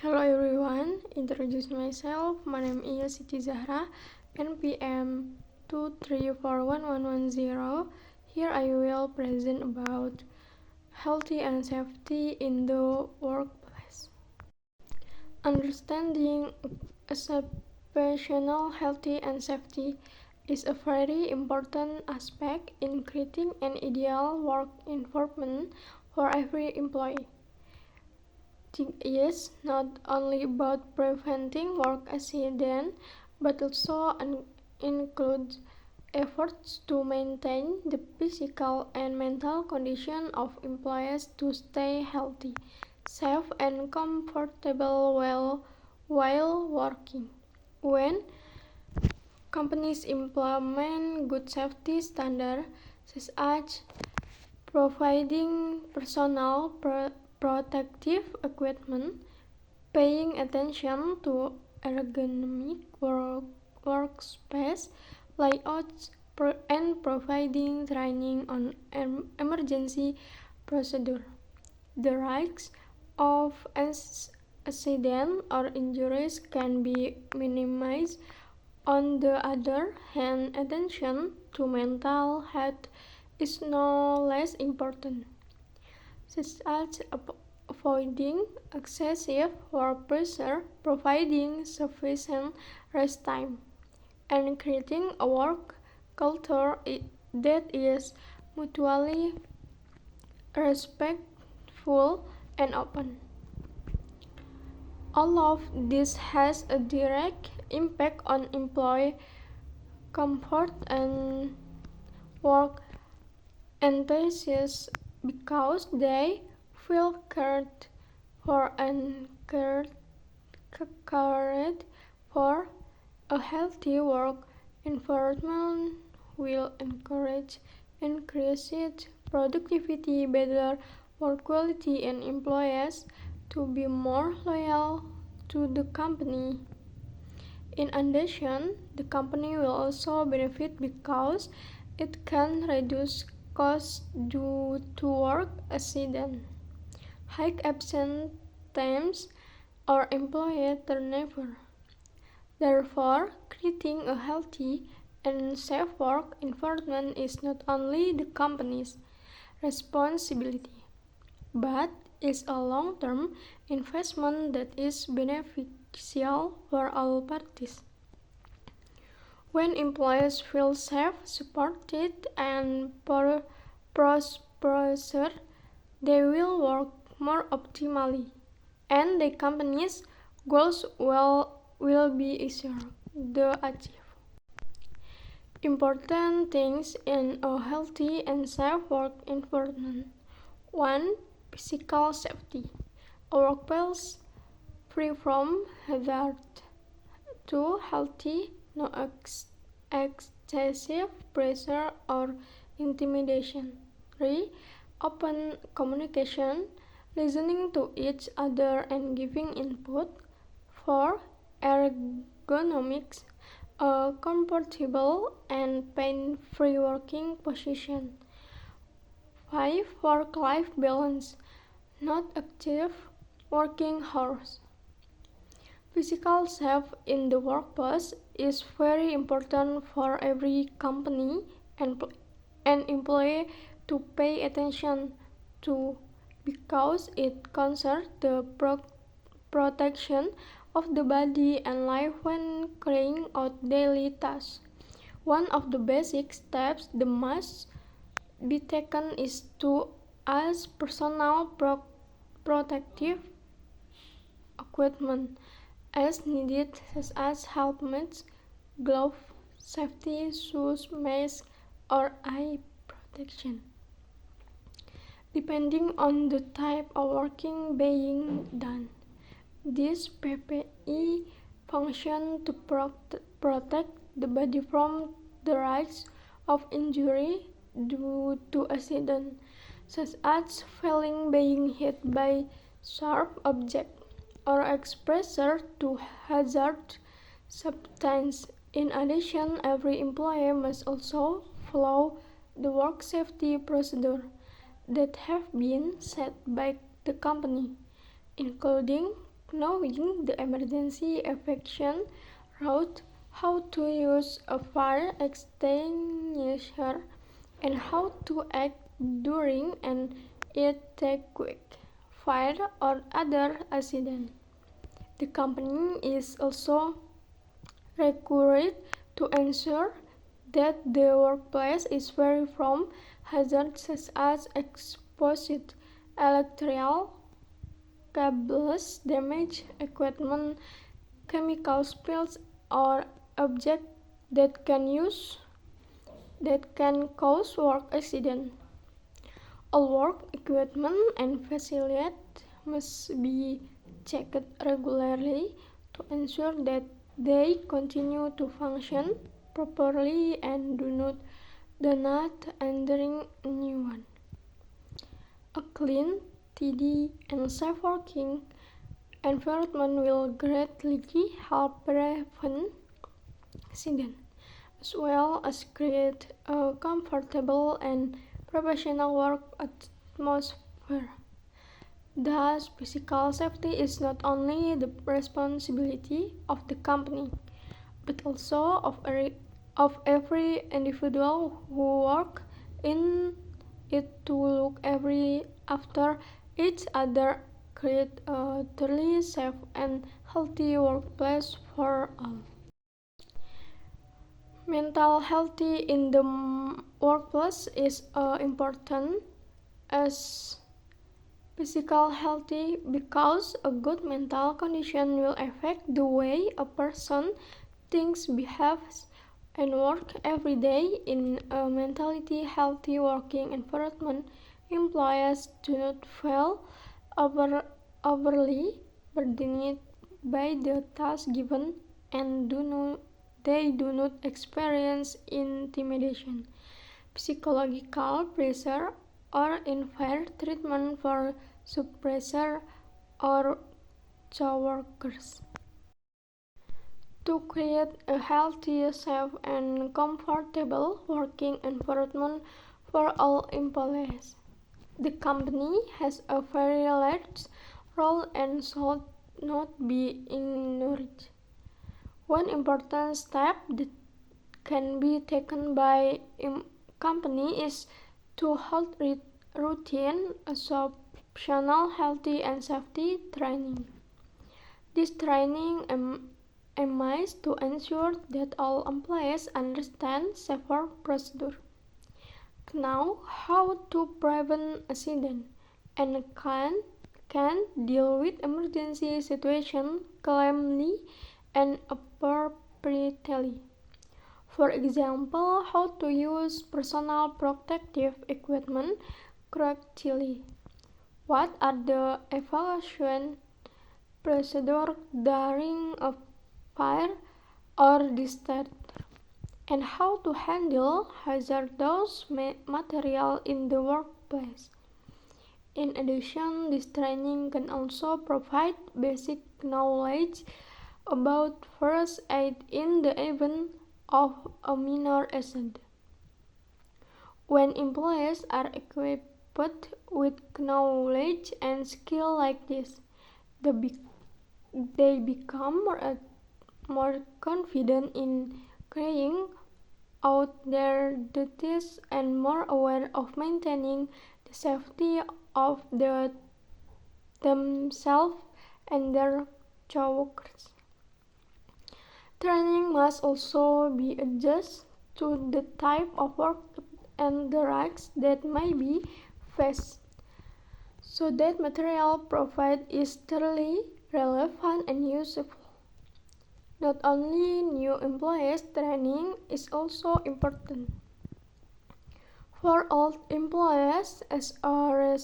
Hello everyone, introduce myself. My name is Siti Zahra, NPM 2341110. Here I will present about healthy and safety in the workplace. Understanding occupational healthy and safety is a very important aspect in creating an ideal work environment for every employee. It is not only about preventing work accidents, but also includes efforts to maintain the physical and mental condition of employees to stay healthy, safe, and comfortable while working. When companies implement good safety standards, such as providing personal protective equipment, paying attention to ergonomic workspace layouts, and providing training on emergency procedure, the risks of accident or injuries can be minimized. On the other hand, attention to mental health is no less important, such as avoiding excessive work pressure, providing sufficient rest time, and creating a work culture that is mutually respectful and open. All of this has a direct impact on employee comfort and work enthusiasm because they feel cared for and cared for. A healthy work environment will encourage increased productivity, better work quality, and employees to be more loyal to the company. In addition, the company will also benefit because it can reduce costs due to work accidents, high absence times, or employee turnover. Therefore, creating a healthy and safe work environment is not only the company's responsibility, but is a long-term investment that is beneficial for all parties. When employees feel safe, supported, and prosperous, they will work more optimally, and the company's goals will be easier to achieve. Important things in a healthy and safe work environment. 1. Physical safety. A workplace free from hazard. 2. Healthy, no excessive pressure or intimidation. 3. Open communication, listening to each other and giving input. 4. Ergonomics, a comfortable and pain-free working position. 5. Work-life balance, not active working hours. Physical safety in the workplace is very important for every company and employee to pay attention to because it concerns the protection of the body and life when carrying out daily tasks. One of the basic steps that must be taken is to ask personal protective equipment as needed, such as helmets, gloves, safety shoes, masks, or eye protection, depending on the type of working being done. This PPE function to protect the body from the risk of injury due to accident, such as falling, being hit by sharp object, or exposure to hazard substance. In addition, every employee must also follow the work safety procedure that have been set by the company, including knowing the emergency evacuation route, how to use a fire extinguisher, and how to act during an earthquake, fire, or other accident. The company is also required to ensure that the workplace is free from hazards such as exposed electrical cables, damaged equipment, chemical spills, or objects that can cause work accident. All work equipment and facilities must be checked regularly to ensure that they continue to function properly and do not injure anyone. A clean, tidy, and safe working environment will greatly help prevent accidents, as well as create a comfortable and professional work atmosphere. Thus, physical safety is not only the responsibility of the company, but also of every individual who works in it to look after each other, create a truly safe and healthy workplace for all. Mental health in the workplace is important as physical health because a good mental condition will affect the way a person thinks, behaves, and works every day. In a mentally healthy working environment, employees do not feel overly burdened by the tasks given and they do not experience intimidation, psychological pressure, or unfair treatment for supervisors or coworkers. To create a healthy, safe, and comfortable working environment for all employees, the company has a very large role and should not be ignored. One important step that can be taken by a company is to hold routine optional health and safety training. This training aims to ensure that all employees understand safer procedures, know how to prevent accidents, and can deal with emergency situations calmly and appropriately. For example, how to use personal protective equipment correctly. What are the evacuation procedures during a fire or disaster? And how to handle hazardous material in the workplace. In addition, this training can also provide basic knowledge about first aid in the event of a minor accident. When employees are equipped with knowledge and skill like this, they become more confident in carrying out their duties and more aware of maintaining the safety of themselves and their coworkers. Training must also be adjusted to the type of work and the risks that may be faced, so that material provided is thoroughly relevant and useful. Not only new employees, training is also important for old employees as a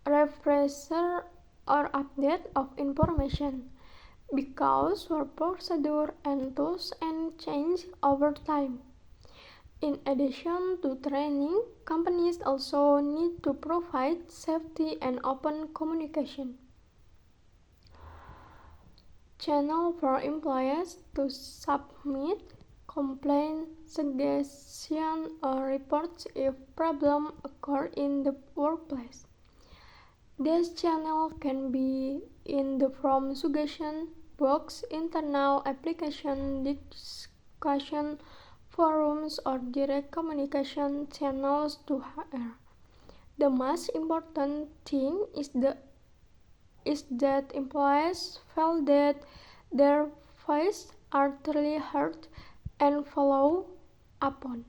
refresher or update of information, because work procedures and tools and change over time. In addition to training, companies also need to provide safety and open communication channel for employees to submit complaints, suggestions, or reports if problems occur in the workplace. This channel can be in the form suggestion box, internal application discussion forums, or direct communication channels to HR. The most important thing is that employees feel that their voices are truly heard and followed upon,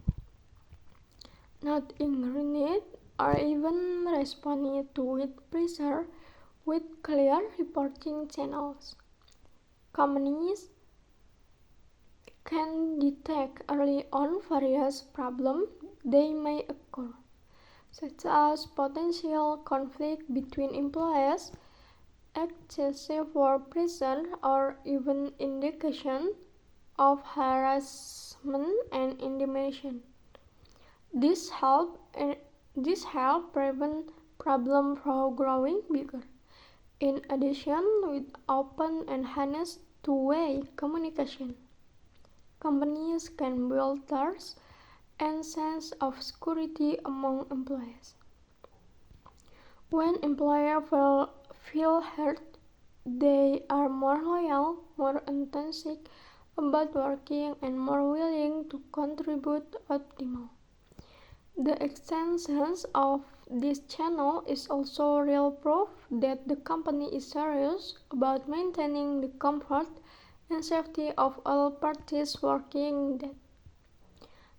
not ignored or even responded to with pressure. With clear reporting channels, companies can detect early on various problems they may occur, such as potential conflict between employees, excessive work pressure, or even indication of harassment and intimidation. This help prevent problem from growing bigger. In addition, with open and honest two-way communication, companies can build trust and sense of security among employees. When employees feel heard, they are more loyal, more enthusiastic about working, and more willing to contribute optimally. The extension of this channel is also real proof that the company is serious about maintaining the comfort and safety of all parties working there.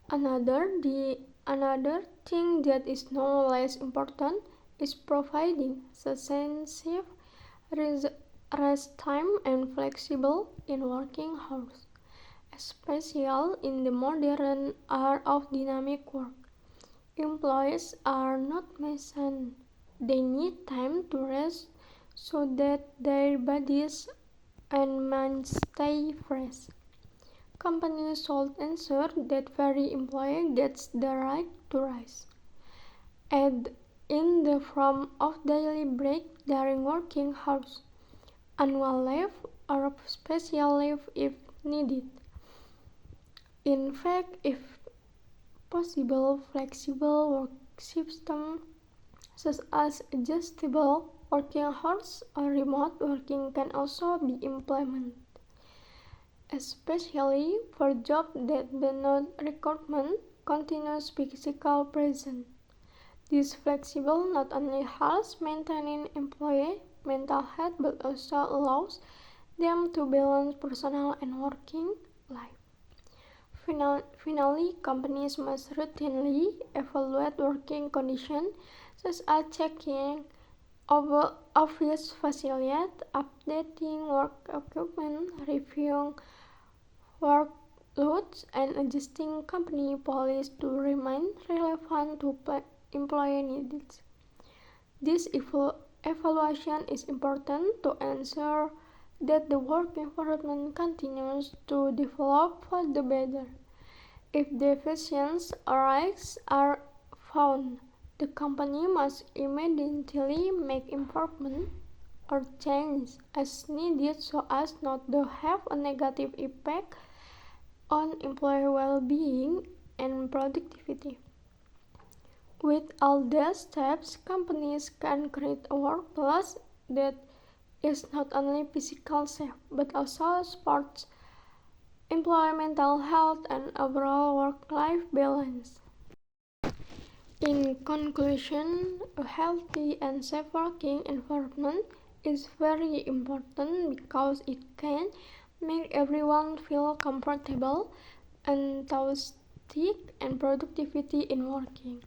Another thing that is no less important is providing substantive rest time and flexible in working hours, especially in the modern era of dynamic work. Employees are not machines. They need time to rest so that their bodies and minds stay fresh. Companies should ensure that every employee gets the right to rest, and in the form of daily break during working hours, annual leave, or special leave if needed. In fact, if possible, flexible work systems such as adjustable working hours or remote working can also be implemented, especially for jobs that do not require continuous physical presence. This flexibility not only helps maintaining employee mental health but also allows them to balance personal and working life. Finally, companies must routinely evaluate working conditions, such as checking over office facilities, updating work equipment, reviewing workloads, and adjusting company policies to remain relevant to employee needs. This evaluation is important to ensure that the work environment continues to develop for the better. If deficiencies are found, the company must immediately make improvement or change as needed so as not to have a negative impact on employee well-being and productivity. With all these steps, companies can create a workplace that is not only physically safe but also supports employee mental health and overall work-life balance. In conclusion, a healthy and safe working environment is very important because it can make everyone feel comfortable, enthusiastic, and productivity in working.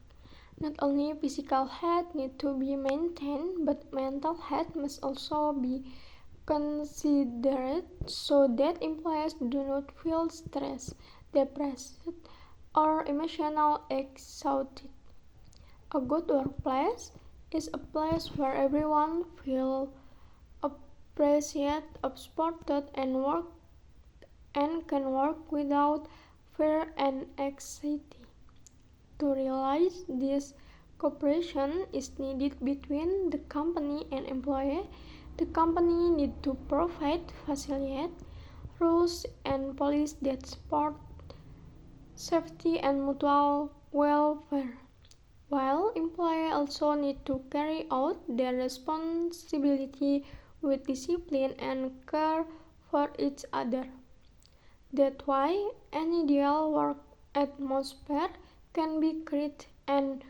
Not only physical health needs to be maintained, but mental health must also be considered so that employees do not feel stressed, depressed, or emotionally exhausted. A good workplace is a place where everyone feels appreciated, supported, and can work without fear and anxiety. To realize this, cooperation is needed between the company and employee. The company needs to provide facilities, rules, and policies that support safety and mutual welfare. while employees also need to carry out their responsibility with discipline and care for each other. That's why an ideal work atmosphere can be created and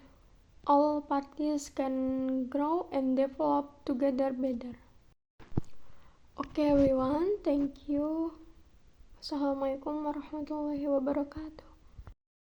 all parties can grow and develop together better. Okay everyone, thank you. Assalamualaikum warahmatullahi wabarakatuh.